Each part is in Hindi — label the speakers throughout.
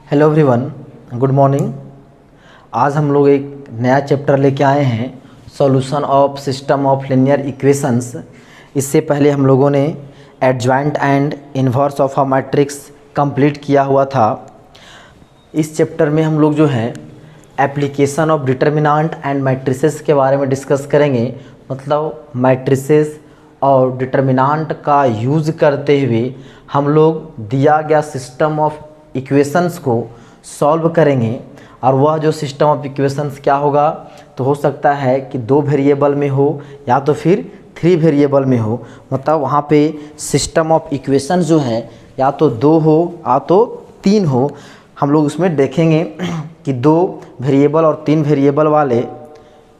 Speaker 1: Hello everyone, good morning. आज हम लोग एक नया चैप्टर लेके आए हैं, solution of system of linear equations. इससे पहले हम लोगों ने adjoint and inverse of a matrix complete किया हुआ था। इस चैप्टर में हम लोग जो है application of determinant and matrices के बारे में डिस्कस करेंगे। मतलब मैट्रिसेस और डिटर्मिनेंट का यूज़ करते हुए हम लोग दिया गया सिस्टम ऑफ इक्वेशंस को सॉल्व करेंगे। और वह जो सिस्टम ऑफ इक्वेशंस क्या होगा, तो हो सकता है कि 2 वेरिएबल में हो या तो फिर 3 वेरिएबल में हो। मतलब वहाँ पे सिस्टम ऑफ इक्वेशंस जो है या तो 2 हो या तो 3 हो। हम लोग उसमें देखेंगे कि 2 वेरिएबल और 3 वेरिएबल वाले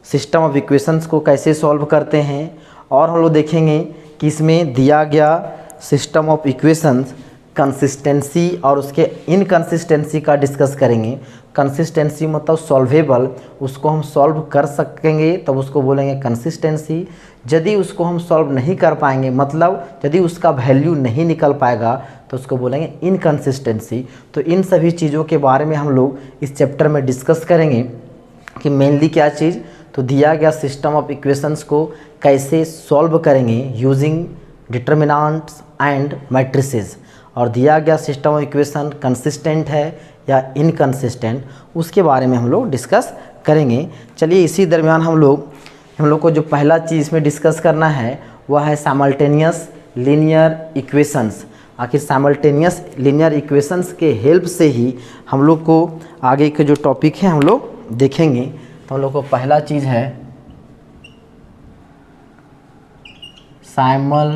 Speaker 1: सिस्टम ऑफ इक्वेशंस को कैसे सॉल्व करते हैं। और हम लोग देखेंगे कि इसमें दिया गया सिस्टम ऑफ इक्वेशंस कंसिस्टेंसी और उसके इनकंसिस्टेंसी का डिस्कस करेंगे। कंसिस्टेंसी मतलब सॉल्वेबल, उसको हम सॉल्व कर सकेंगे तब उसको बोलेंगे कंसिस्टेंसी। यदि उसको हम सॉल्व नहीं कर पाएंगे, मतलब यदि उसका वैल्यू नहीं निकल पाएगा, तो उसको बोलेंगे इनकंसिस्टेंसी। तो इन सभी चीज़ों के बारे में हम लोग इस चैप्टर में डिस्कस करेंगे कि मेनली क्या चीज़, तो दिया गया सिस्टम ऑफ इक्वेशंस को कैसे सॉल्व करेंगे यूजिंग डिटर्मिनेंट्स एंड मैट्रिसेस। और दिया गया सिस्टम ऑफ इक्वेशन कंसिस्टेंट है या इनकंसिस्टेंट, उसके बारे में हम लोग डिस्कस करेंगे। चलिए इसी दरमियान हम लोग को जो पहला चीज़ इसमें डिस्कस करना है वह है साइमल्टेनियस लीनियर इक्वेशंस। आखिर साइमल्टेनियस लीनियर इक्वेशंस के हेल्प से ही हम लोग को आगे के जो टॉपिक है हम लोग देखेंगे। तो हम लोग को पहला चीज़ है साइमल्टेनियस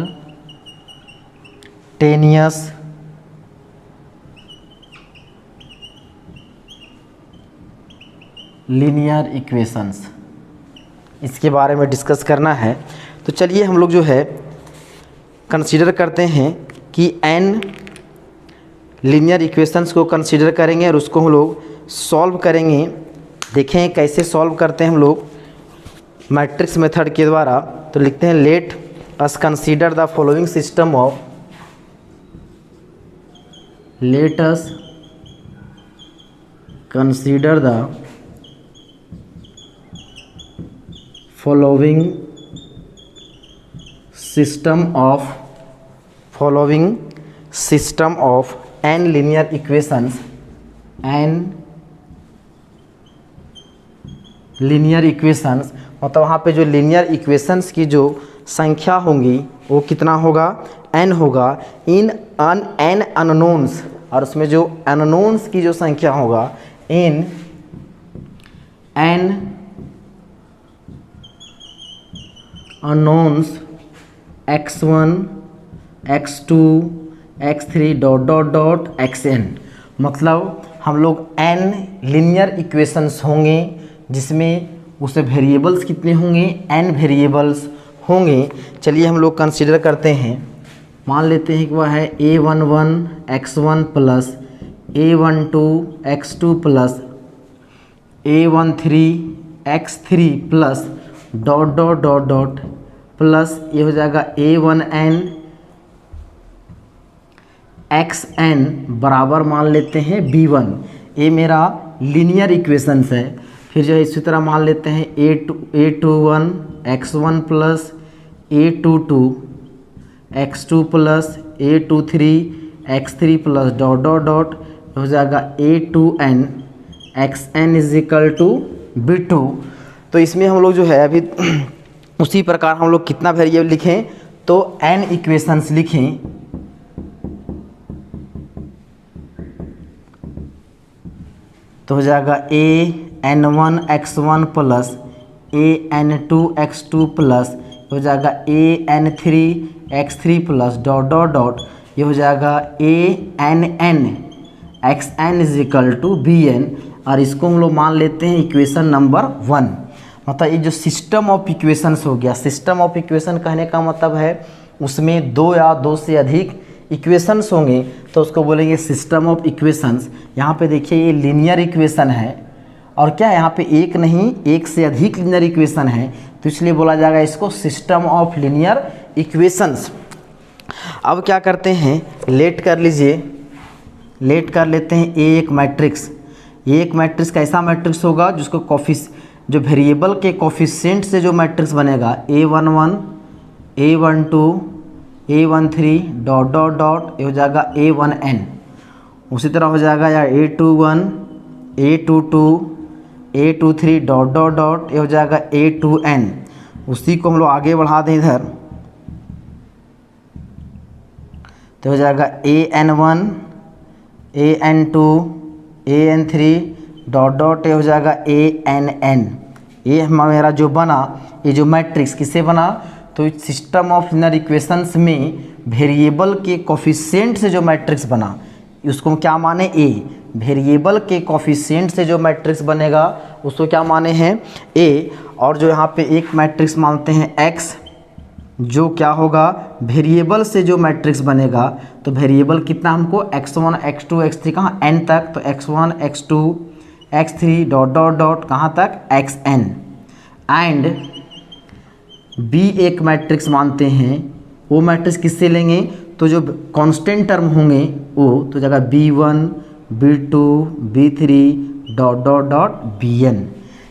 Speaker 1: लीनियर इक्वेशंस, इसके बारे में डिस्कस करना है। तो चलिए हम लोग जो है कंसीडर करते हैं कि n लीनियर इक्वेशंस को कंसीडर करेंगे और उसको हम लोग सॉल्व करेंगे। देखें कैसे सॉल्व करते हैं हम लोग मैट्रिक्स मेथड के द्वारा। तो लिखते हैं let us consider the following system of, let us consider the following system of n linear equations, मतलब वहाँ पे जो लीनियर इक्वेशंस की जो संख्या होंगी वो कितना होगा, n होगा। इन n अननोन्स, और उसमें जो अननोन्स की जो संख्या होगा इन n unknowns x1 x2 x3 xn। मतलब हम लोग n लीनियर इक्वेशंस होंगे जिसमें उसमें वेरिएबल्स कितने होंगे, n वेरिएबल्स होंगे। चलिए हम लोग कंसीडर करते हैं, मान लेते हैं कि वह है a11 x1 plus a12 x2 plus a13 x3 plus plus ये हो जाएगा a1n xn बराबर मान लेते हैं b1। ये मेरा लीनियर इक्वेशंस है। फिर जो है इसी तरह मान लेते हैं a21 x1 plus a22 x2 plus a23 x3 plus हो जाएगा a2n xn is equal to b2। तो इसमें हम लोग जो है अभी उसी प्रकार हम लोग कितना वेरिएबल लिखें, तो n इक्वेशंस लिखें। तो हो जाएगा an1 x1 plus an2 x2 plus हो जाएगा an3 x3 प्लस ये हो जाएगा ann xn is equal to bn। और इसको हम लोग मान लेते हैं इक्वेशन नंबर 1। मतलब ये जो सिस्टम ऑफ इक्वेशंस हो गया, सिस्टम ऑफ इक्वेशन कहने का मतलब है उसमें 2 या 2 से अधिक इक्वेशंस होंगे तो उसको बोलेंगे सिस्टम ऑफ इक्वेशंस। यहाँ पे देखिए ये लीनियर इक्वेशन है और क्या यहाँ पे एक नहीं, एक से अधिक लीनियर इक्वेशन है, तो इसलिए बोला जाएगा इसको सिस्टम ऑफ लीनियर इक्वेशंस। अब क्या करते हैं, लेट कर लीजिए लेट कर लेते हैं ए एक मैट्रिक्स। ये एक मैट्रिक्स कैसा मैट्रिक्स होगा जिसको जो वेरिएबल के कोफिशिएंट से जो मैट्रिक्स बनेगा A11 A12 A13 dot dot dot ये हो जाएगा A1n। उसी तरह हो जाएगा या A21 A22 A23 dot dot dot ये हो जाएगा A2n। उसी को हम लोग आगे बढ़ा दें इधर तो हो जाएगा AN1 AN2 AN3 dot dot ये हो जाएगा ANn। ये हमारा जो बना, ये जो मैट्रिक्स किससे बना, तो सिस्टम ऑफ लीनियर इक्वेशंस में वेरिएबल के कोफिशिएंट से जो मैट्रिक्स बना उसको हम क्या माने A। वेरिएबल के कोफिशिएंट से जो मैट्रिक्स बनेगा उसको क्या माने हैं A। और जो यहाँ पे एक मैट्रिक्स मानते हैं X, जो क्या होगा वेरिएबल से जो मैट्रिक्स बनेगा, तो वेरिएबल कितना हमको x1 x2 x3 कहाँ n तक, तो x1 x2 x3 dot dot dot कहाँ तक xn। एंड B एक मैट्रिक्स मानते हैं, वो मैट्रिक्स किससे लेंगे, तो जो कांस्टेंट टर्म होंगे वो तो जगह B1 B2 B3 dot dot dot Bn।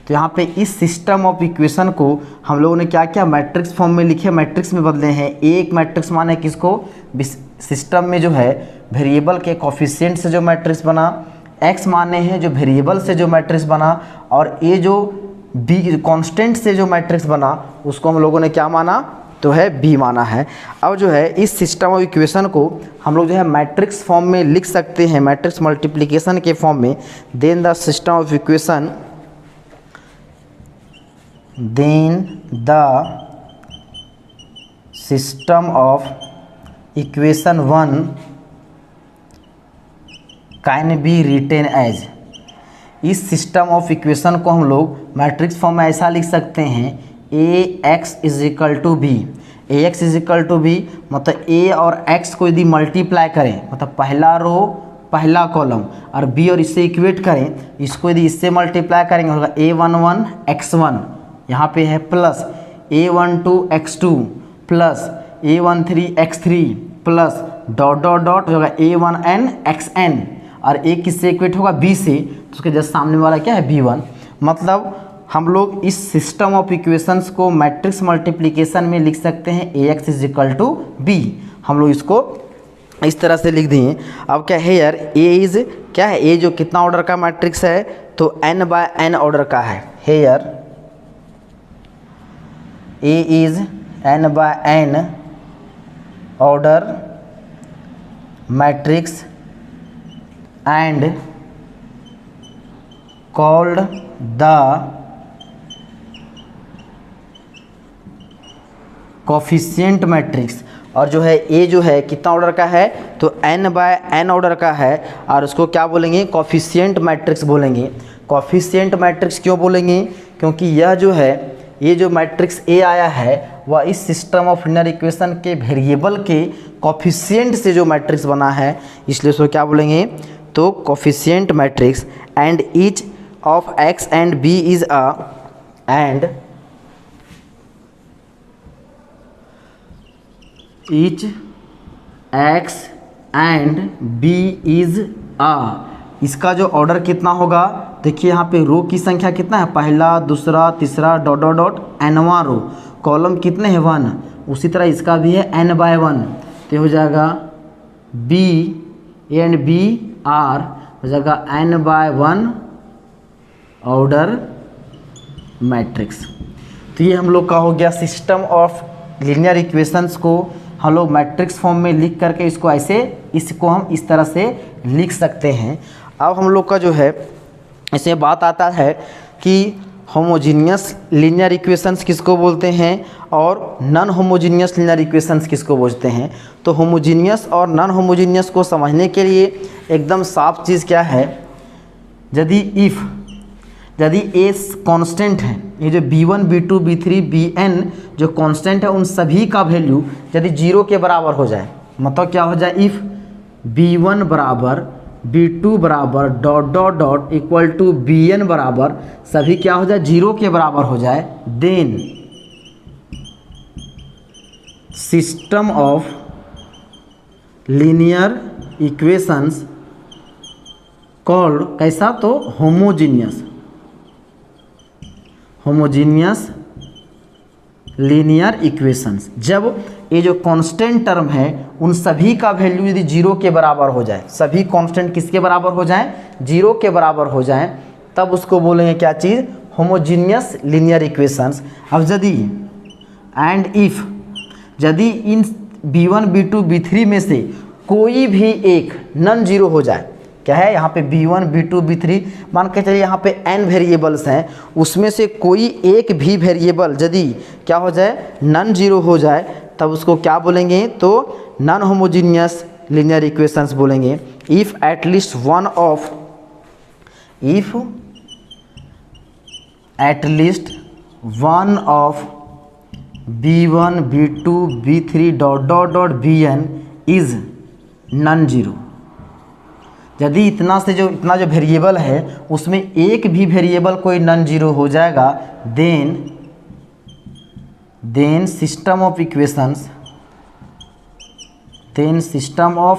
Speaker 1: तो यहाँ पे इस सिस्टम ऑफ इक्वेशन को हम लोगों ने क्या किया, मैट्रिक्स फॉर्म में लिखे, मैट्रिक्स में बदले हैं। एक मैट्रिक्स माने किसको, सिस्टम में जो है वेरिएबल के कोफिशिएंट से जो मैट्रिक्स बना, एक्स माने हैं जो वेरिएबल से जो मैट्रिक्स बना, और ये जो बी कांस्टेंट से जो मैट्रिक्स बना उसको हम लोगों ने क्या माना, तो है बी माना है। अब जो है इस सिस्टम ऑफ इक्वेशन को हम लोग जो है मैट्रिक्स फॉर्म में लिख सकते हैं, मैट्रिक्स मल्टीप्लिकेशन के फॉर्म में। Then the system of equation, then the system of equation 1 can be written as। इस सिस्टम ऑफ इक्वेशन को हम लोग मैट्रिक्स फॉर्म में ऐसा लिख सकते हैं Ax is equal to B. Ax is equal to B मतलब A और x को यदि मल्टीप्लाई करें, मतलब पहला रो पहला कॉलम और B और इससे इक्वेट करें, इसको यदि इससे मल्टीप्लाई करेंगे होगा A11 x1, यहाँ पे है plus A12 x2 plus A13 x3 plus dot dot dot होगा A1n xn, और एक किससे इक्वेट होगा B से, तो उसके जस्ट सामने वाला क्या है B1। मतलब हम लोग इस सिस्टम ऑफ इक्वेशंस को मैट्रिक्स मल्टीप्लिकेशन में लिख सकते हैं Ax is equal to B। हम लोग इसको इस तरह से लिख दिए। अब क्या है यार, A इज क्या है, A जो कितना ऑर्डर का मैट्रिक्स है, तो n बाय n ऑर्डर का है यार। A is n by n order matrix and called the coefficient matrix. और जो है A जो है कितना ऑर्डर का है, तो n बाय n ऑर्डर का है, और उसको क्या बोलेंगे, कोफिशिएंट मैट्रिक्स बोलेंगे। कोफिशिएंट मैट्रिक्स क्यों बोलेंगे, क्योंकि यह जो है ये जो मैट्रिक्स A आया है वह इस सिस्टम ऑफ लीनियर इक्वेशन के वेरिएबल के कोफिशिएंट से जो मैट्रिक्स बना है, इसलिए उसको क्या बोलेंगे, तो coefficient matrix. And each of x and b is a, and each x and b is a, इसका जो ऑर्डर कितना होगा, देखिए यहाँ पे रो की संख्या कितना है, पहला दूसरा तीसरा डॉट डॉट डॉट nवां रो, कॉलम कितने हैं 1, उसी तरह इसका भी है n बाय 1, तो हो जाएगा B एंड B आर हो जाएगा n बाय 1 ऑर्डर मैट्रिक्स। तो ये हम लोग का हो गया सिस्टम ऑफ लीनियर इक्वेशंस को हम लोग मैट्रिक्स फॉर्म में लिख करके इसको हम इस तरह से लिख सकते हैं। अब हम लोग का जो है इसमें बात आता है कि होमोजीनियस लीनियर इक्वेशंस किसको बोलते हैं और नॉन होमोजीनियस लीनियर इक्वेशंस किसको बोलते हैं। तो होमोजीनियस और नॉन होमोजीनियस को समझने के लिए एकदम साफ चीज़ क्या है, यदि ए कांस्टेंट है, ये जो b1 b2 b3 bn जो कांस्टेंट है उन सभी का वैल्यू यदि 0 के बराबर हो जाए, मतलब क्या हो जाए, इफ़ b1 बराबर b2 बराबर dot dot dot equal to bn बराबर सभी क्या हो जाए 0 के बराबर हो जाए, then system of linear equations called कैसा, तो होमोजीनियस लीनियर इक्वेशंस। जब ये जो कांस्टेंट टर्म है उन सभी का वैल्यू यदि जीरो के बराबर हो जाए, सभी कांस्टेंट किसके बराबर हो जाए, जीरो के बराबर हो जाए, तब उसको बोलेंगे क्या चीज़, होमोजीनियस लीनियर इक्वेशंस। अब यदि एंड इफ, यदि इन b1 b2 b3 में से कोई भी एक नॉन जीरो हो जाए, क्या है यहाँ पे b1 b2 b3 मान के चलिए यहाँ पे n वेरिएबल्स हैं, उसमें से कोई एक भी वेरिएबल यदि क्या हो जाए, नॉन जीरो हो जाए, तब उसको क्या बोलेंगे, तो नॉन होमोजीनियस लीनियर इक्वेशंस बोलेंगे। If at least one of b1 b2 b3 dot dot dot bn is non zero, यदि इतना जो वेरिएबल है उसमें एक भी वेरिएबल कोई नॉन जीरो हो जाएगा, then system of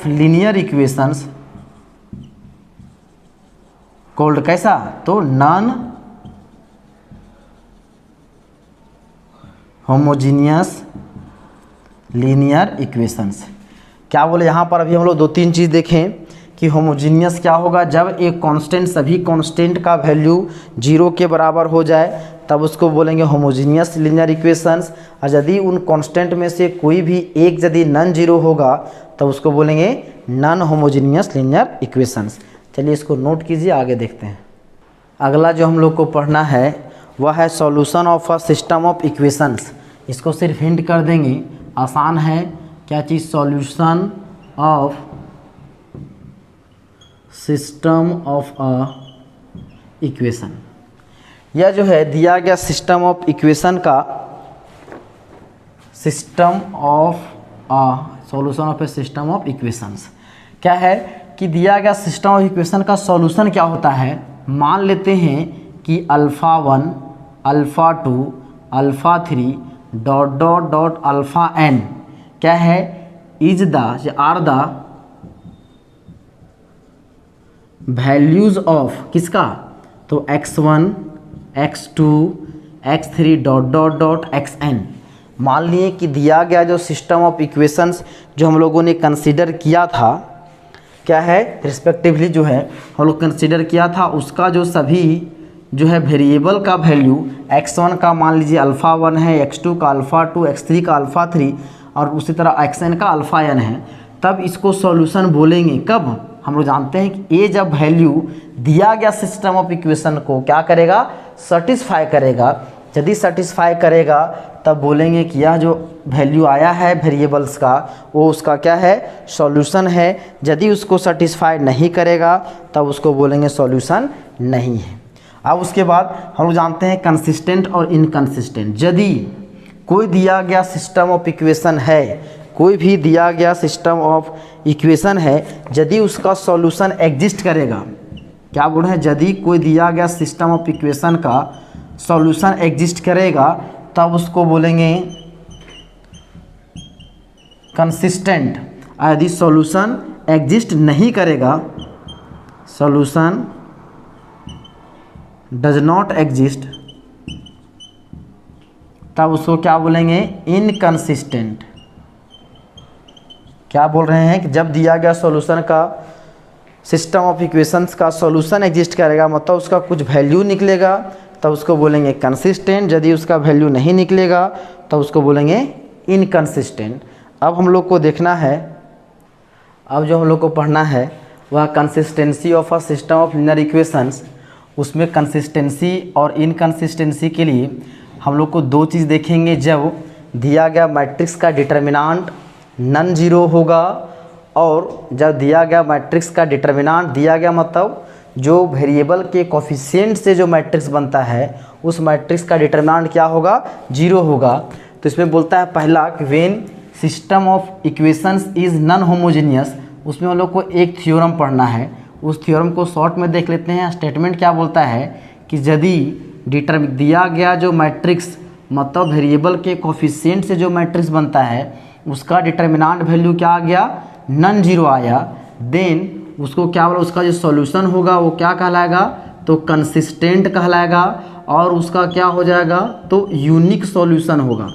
Speaker 1: linear equations called कैसा, तो नॉन होमोजीनियस लीनियर इक्वेशंस। क्या बोले यहाँ पर, अभी हम लोग 2-3 चीज़ देखें कि होमोजीनियस क्या होगा, जब एक कांस्टेंट सभी कांस्टेंट का वैल्यू जीरो के बराबर हो जाए तब उसको बोलेंगे होमोजीनियस लीनियर इक्वेशंस। और यदि उन कांस्टेंट में से कोई भी एक यदि नॉन जीरो होगा तब उसको बोलेंगे नॉन होमोजीनियस लीनियर इक्वेशंस। चलिए इसको नोट कीजिए, आगे देखते हैं। अगला जो हम लोग को पढ़ना है वह है solution of a system of equations. इसको सिर्फ हिंट कर देंगे, आसान है। क्या चीज़, solution of system of a equation. यह जो है दिया गया सिस्टम ऑफ इक्वेशन का, solution of a system of equations क्या है कि दिया गया सिस्टम ऑफ इक्वेशन का सॉल्यूशन क्या होता है। मान लेते हैं कि alpha 1 alpha 2 alpha 3 dot dot डॉट अल्फ़ा n क्या है, आर द वैल्यूज़ ऑफ किसका, तो x1 x2 x3 dot dot dot xn। मान लिए कि दिया गया जो सिस्टम ऑफ इक्वेशंस जो हम लोगों ने कंसीडर किया था, क्या है रिस्पेक्टिवली जो है हम लोग कंसीडर किया था, उसका जो सभी जो है वेरिएबल का वैल्यू x1 का मान लीजिए अल्फ़ा 1 है, x2 का अल्फ़ा 2, x3 का अल्फ़ा 3 और उसी तरह xn का अल्फ़ा n है, तब इसको सॉल्यूशन बोलेंगे। कब, हम लोग जानते हैं कि ये जब वैल्यू दिया गया सिस्टम ऑफ इक्वेशन को क्या करेगा, सेटिस्फाई करेगा। यदि सेटिस्फाई करेगा तब बोलेंगे कि यह जो वैल्यू आया है वेरिएबल्स का वो उसका क्या है, सॉल्यूशन है। यदि उसको सेटिस्फाई नहीं करेगा तब उसको बोलेंगे सॉल्यूशन नहीं है। अब उसके बाद हम लोग जानते हैं कंसिस्टेंट और इनकंसिस्टेंट। यदि कोई दिया गया सिस्टम ऑफ इक्वेशन है, कोई भी दिया गया सिस्टम ऑफ इक्वेशन है, यदि उसका सॉल्यूशन एग्जिस्ट करेगा, क्या बोल रहे हैं, यदि कोई दिया गया सिस्टम ऑफ इक्वेशन का सॉल्यूशन एग्जिस्ट करेगा तब उसको बोलेंगे कंसिस्टेंट। यदि सॉल्यूशन एग्जिस्ट नहीं करेगा, सॉल्यूशन डज नॉट एग्जिस्ट, तब उसको क्या बोलेंगे, इनकंसिस्टेंट। क्या बोल रहे हैं कि जब दिया गया सॉल्यूशन का सिस्टम ऑफ इक्वेशंस का सॉल्यूशन एग्जिस्ट करेगा, मतलब उसका कुछ वैल्यू निकलेगा, तब उसको बोलेंगे कंसिस्टेंट। यदि उसका वैल्यू नहीं निकलेगा तब उसको बोलेंगे इनकंसिस्टेंट। अब हम लोग को देखना है, अब जो हम लोग को पढ़ना है वह consistency of a system of linear equations. उसमें कंसिस्टेंसी और इनकंसिस्टेंसी के लिए हम लोग को दो चीज़ देखेंगे। जब दिया गया मैट्रिक्स का डिटर्मिनेंट नॉन जीरो होगा, और जब दिया गया मैट्रिक्स का डिटर्मिनेंट दिया गया मतलब जो वेरिएबल के कोफिशिएंट से जो मैट्रिक्स बनता है उस मैट्रिक्स का डिटर्मिनेंट क्या होगा, जीरो होगा। तो इसमें बोलता है पहला कि when system of equations is non homogeneous. उसमें हम लोग को एक थ्योरम पढ़ना है, उस थ्योरम को शॉर्ट में देख लेते हैं। स्टेटमेंट क्या बोलता है कि यदि दिया गया जो मैट्रिक्स मतलब वेरिएबल के कोफिशिएंट से जो मैट्रिक्स बनता है उसका डिटर्मिनेंट वैल्यू क्या आ गया, नॉन जीरो आया, देन उसको क्या बोला, उसका जो सॉल्यूशन होगा वो क्या कहलाएगा, तो कंसिस्टेंट कहलाएगा। और उसका क्या हो जाएगा, तो यूनिक सॉल्यूशन होगा।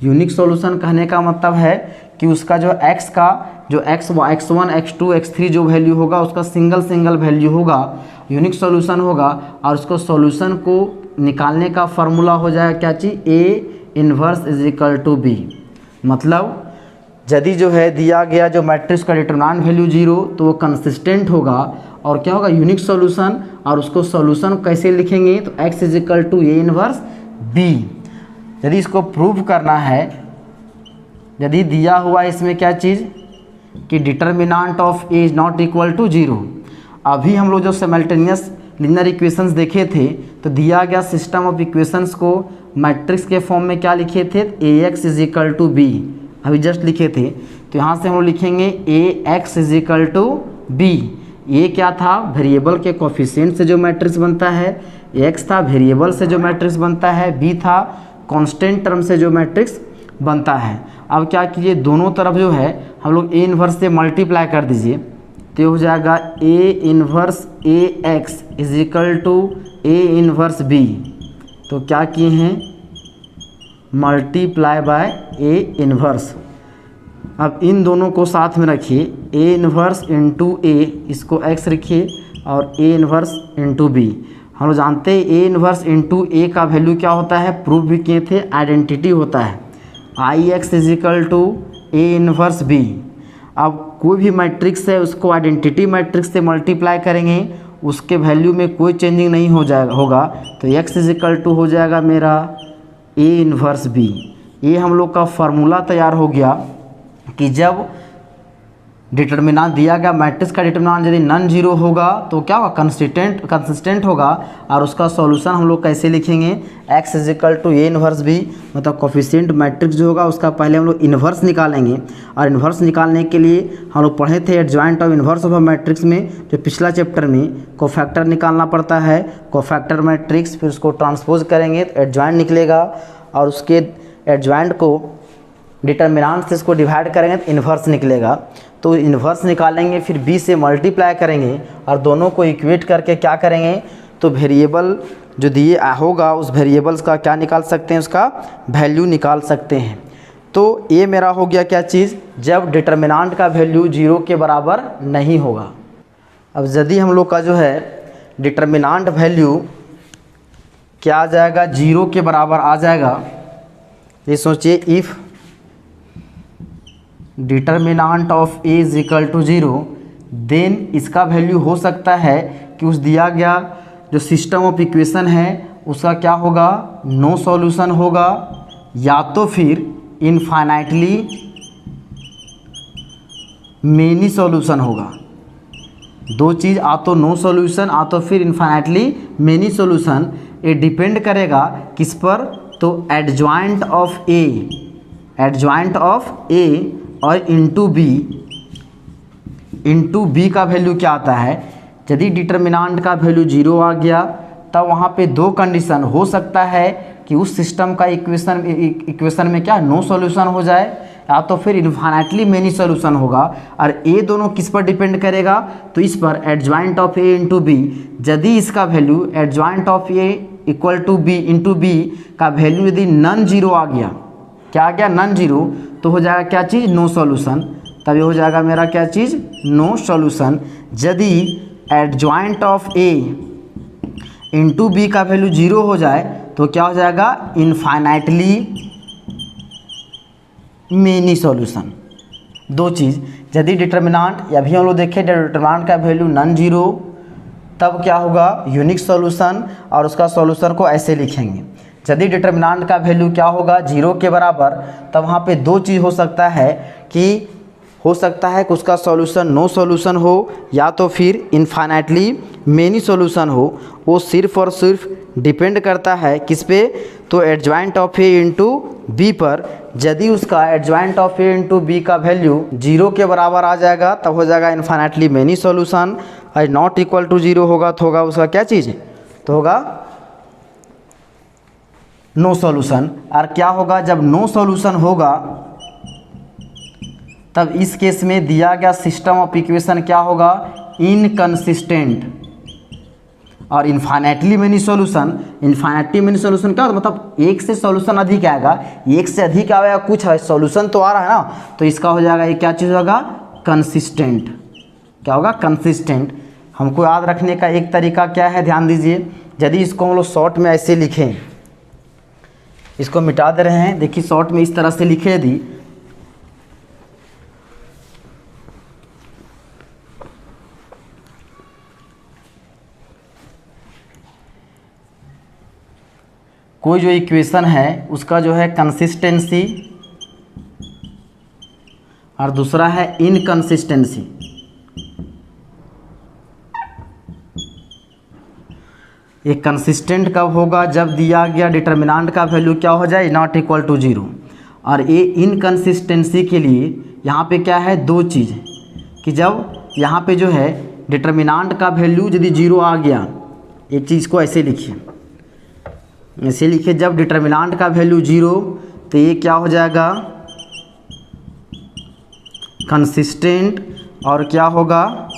Speaker 1: यूनिक सॉल्यूशन कहने का मतलब है कि उसका जो x का जो x1 x2 x3 जो वैल्यू होगा उसका सिंगल वैल्यू होगा, यूनिक सॉल्यूशन होगा। और उसको सॉल्यूशन को निकालने का फार्मूला हो जाएगा क्या चीज़, A inverse is equal to B। मतलब यदि जो है दिया गया जो मैट्रिक्स का डिटरमिनेंट वैल्यू 0 तो वो कंसिस्टेंट होगा और क्या होगा, यूनिक सॉल्यूशन। और उसको सॉल्यूशन कैसे लिखेंगे, तो x is equal to A inverse B। यदि इसको प्रूव करना है, यदि दिया हुआ इसमें क्या चीज़ कि determinant of A is not equal to 0। अभी हम लोग जो सिमल्टेनियस लीनियर इक्वेशंस देखे थे तो दिया गया सिस्टम ऑफ इक्वेशंस को मैट्रिक्स के फॉर्म में क्या लिखे थे, Ax is equal to B, अभी जस्ट लिखे थे। तो यहाँ से हम लोग लिखेंगे Ax is equal to B। ये क्या था, वेरिएबल के कोफिशिएंट से जो मैट्रिक्स बनता है, x था वेरिएबल से जो मैट्रिक्स बनता है, b था कांस्टेंट टर्म से जो मैट्रिक्स बनता है। अब क्या कीजिए, दोनों तरफ जो है हम लोग A इन्वर्स से मल्टीप्लाई कर दीजिए, तो ये हो जाएगा A inverse Ax is equal to A inverse B। तो क्या किए हैं, मल्टीप्लाई बाय A इन्वर्स। अब इन दोनों को साथ में रखिए, A इन्वर्स इंटू A, इसको x रखिए, और A इन्वर्स इंटू B। हम लोग जानते हैं A इन्वर्स इंटू A का वैल्यू क्या होता है, प्रूव भी किए थे, आइडेंटिटी होता है Ix is equal to A inverse B। अब कोई भी मैट्रिक्स है उसको आइडेंटिटी मैट्रिक्स से मल्टीप्लाई करेंगे, उसके वैल्यू में कोई चेंजिंग नहीं होगा, तो x इज इक्वल टू हो जाएगा मेरा A इन्वर्स B। ये हम लोग का फार्मूला तैयार हो गया कि जब डिटरमिनेंट दिया गया मैट्रिक्स का डिटरमिनेंट यदि नॉन जीरो होगा तो क्या होगा, कंसिस्टेंट होगा। और उसका सॉल्यूशन हम लोग कैसे लिखेंगे, x is equal to A inverse B, मतलब कोफिशिएंट मैट्रिक्स जो होगा उसका पहले हम लोग इन्वर्स निकालेंगे। और इन्वर्स निकालने के लिए हम लोग पढ़े थे adjoint of inverse of matrix में, जो पिछला चैप्टर में कोफैक्टर निकालना पड़ता है, कोफैक्टर मैट्रिक्स, फिर उसको ट्रांसपोज करेंगे तो एडजॉइंट निकलेगा, और उसके एडजॉइंट को डिटरमिनेंट से इसको डिवाइड करेंगे तो इन्वर्स निकलेगा। तो इन्वर्स निकालेंगे, फिर b से मल्टीप्लाई करेंगे और दोनों को इक्वेट करके क्या करेंगे, तो वेरिएबल जो दिए होगा उस वेरिएबल्स का क्या निकाल सकते हैं, उसका वैल्यू निकाल सकते हैं। तो ये मेरा हो गया क्या चीज़, जब डिटरमिनेंट का वैल्यू 0 के बराबर नहीं होगा। अब यदि हम लोग का जो है डिटरमिनेंट वैल्यू क्या आ जाएगा, 0 के बराबर आ जाएगा, ये सोचिए if determinant of A is equal to 0, then इसका वैल्यू हो सकता है कि उस दिया गया जो सिस्टम ऑफ इक्वेशन है उसका क्या होगा, नो सॉल्यूशन होगा, या तो फिर इनफाइनाइटली मेनी सॉल्यूशन होगा। दो चीज़, आ तो नो सॉल्यूशन, आ तो फिर इनफाइनाइटली मेनी सॉल्यूशन। ये डिपेंड करेगा किस पर, तो एडजॉइंट ऑफ A और इंटू बी का वैल्यू क्या आता है। यदि डिटरमिनेंट का वैल्यू 0 आ गया तब वहाँ पे दो कंडीशन हो सकता है कि उस सिस्टम का इक्वेशन में क्या नो सॉल्यूशन हो जाए, या तो फिर इनफाइनाइटली मेनी सॉल्यूशन होगा। और ये दोनों किस पर डिपेंड करेगा, तो इस पर adjoint of A into B. यदि इसका value adjoint of A equal to B into B का वैल्यू यदि नॉन जीरो आ गया, क्या आ गया, नॉन जीरो, तो हो जाएगा क्या चीज़, नो सॉल्यूशन। तब ये हो जाएगा मेरा क्या चीज़, नो सॉल्यूशन। यदि adjoint of A into B का वैल्यू 0 हो जाए तो क्या हो जाएगा, इनफाइनाइटली मेनी सॉल्यूशन। दो चीज़, यदि डिटरमिनेंट, अभी हम लोग देखें डिटरमिनेंट का वैल्यू नॉन जीरो, तब क्या होगा, यूनिक सॉल्यूशन, और उसका सॉल्यूशन को ऐसे लिखेंगे। यदि डिटरमिनेंट का वैल्यू क्या होगा, 0 के बराबर, तब वहाँ पे दो चीज़ हो सकता है कि उसका सॉल्यूशन नो सॉल्यूशन हो, या तो फिर इनफाइनाइटली मेनी सॉल्यूशन हो। वो सिर्फ और सिर्फ डिपेंड करता है किस पे, तो adjoint of A into B पर। यदि उसका adjoint of A into B का वैल्यू 0 के बराबर आ जाएगा तब हो जाएगा इनफाइनाइटली मेनी सॉल्यूशन, और नॉट इक्वल टू 0 होगा तो होगा उसका क्या चीज़, तो होगा नो सॉल्यूशन। और क्या होगा, जब नो सॉल्यूशन होगा तब इस केस में दिया गया सिस्टम ऑफ इक्वेशन क्या होगा, इनकंसिस्टेंट। और infinitely many solution, infinitely many solution क्या होता है, मतलब एक से सॉल्यूशन अधिक आएगा, एक से अधिक आएगा कुछ है सॉल्यूशन तो आ रहा है ना, तो इसका हो जाएगा ये क्या चीज़ होगा, कंसिस्टेंट। क्या होगा, कंसिस्टेंट। हमको याद रखने का एक तरीका क्या है, ध्यान दीजिए, यदि इसको हम लोग शॉर्ट में ऐसे लिखें, इसको मिटा दे रहे हैं, देखिए शॉर्ट में इस तरह से लिखे यदि, कोई जो इक्वेशन है उसका जो है कंसिस्टेंसी और दूसरा है इनकंसिस्टेंसी। ये कंसिस्टेंट कब होगा, जब दिया गया डिटर्मिनेंट का वैल्यू क्या हो जाए, नॉट इक्वल टू 0। और ये इनकंसिस्टेंसी के लिए यहाँ पे क्या है, दो चीज़, कि जब यहाँ पे जो है डिटर्मिनेंट का वैल्यू यदि 0 आ गया, एक चीज़ को ऐसे लिखिए, ऐसे लिखिए, जब डिटर्मिनेंट का वैल्यू 0 तो ये क्या हो जाएगा, कंसिस्टेंट, और क्या होगा,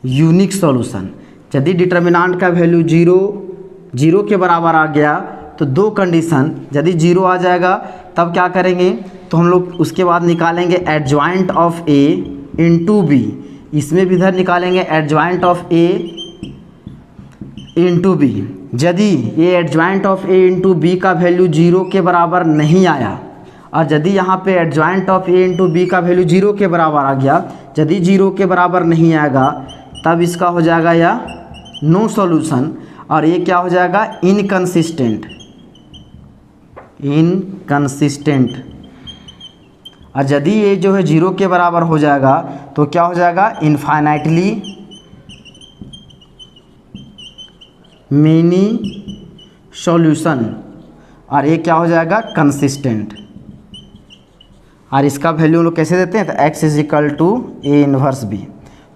Speaker 1: यूनिक सॉल्यूशन। यदि डिटर्मिनेंट का वैल्यू 0 के बराबर आ गया तो दो कंडीशन, यदि 0 आ जाएगा तब क्या करेंगे, तो हम लोग उसके बाद निकालेंगे adjoint of A into B, इसमें भी इधर निकालेंगे adjoint of A into B. यदि ये adjoint of A into B का वैल्यू 0 के बराबर नहीं आया, और यदि यहाँ पे adjoint of A into B का वैल्यू 0 के बराबर आ गया, यदि 0 के बराबर नहीं आएगा तब इसका हो जाएगा या नो सॉल्यूशन, और ये क्या हो जाएगा, इनकंसिस्टेंट, इनकंसिस्टेंट। और यदि ये जो है 0 के बराबर हो जाएगा तो क्या हो जाएगा, इनफाइनाइटली मेनी सॉल्यूशन, और ये क्या हो जाएगा, कंसिस्टेंट। और इसका वैल्यू लोग कैसे देते हैं, तो x is equal to A inverse B.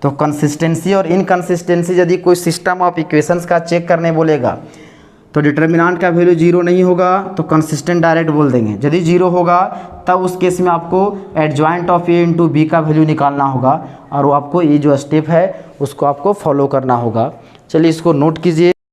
Speaker 1: तो कंसिस्टेंसी और इनकंसिस्टेंसी यदि कोई सिस्टम ऑफ इक्वेशंस का चेक करने बोलेगा तो डिटर्मिनेंट का वैल्यू 0 नहीं होगा तो कंसिस्टेंट डायरेक्ट बोल देंगे, यदि 0 होगा तब उस केस में आपको adjoint of A into B का वैल्यू निकालना होगा, और वो आपको ये जो स्टेप है उसको आपको फॉलो करना होगा। चलिए इसको नोट कीजिए।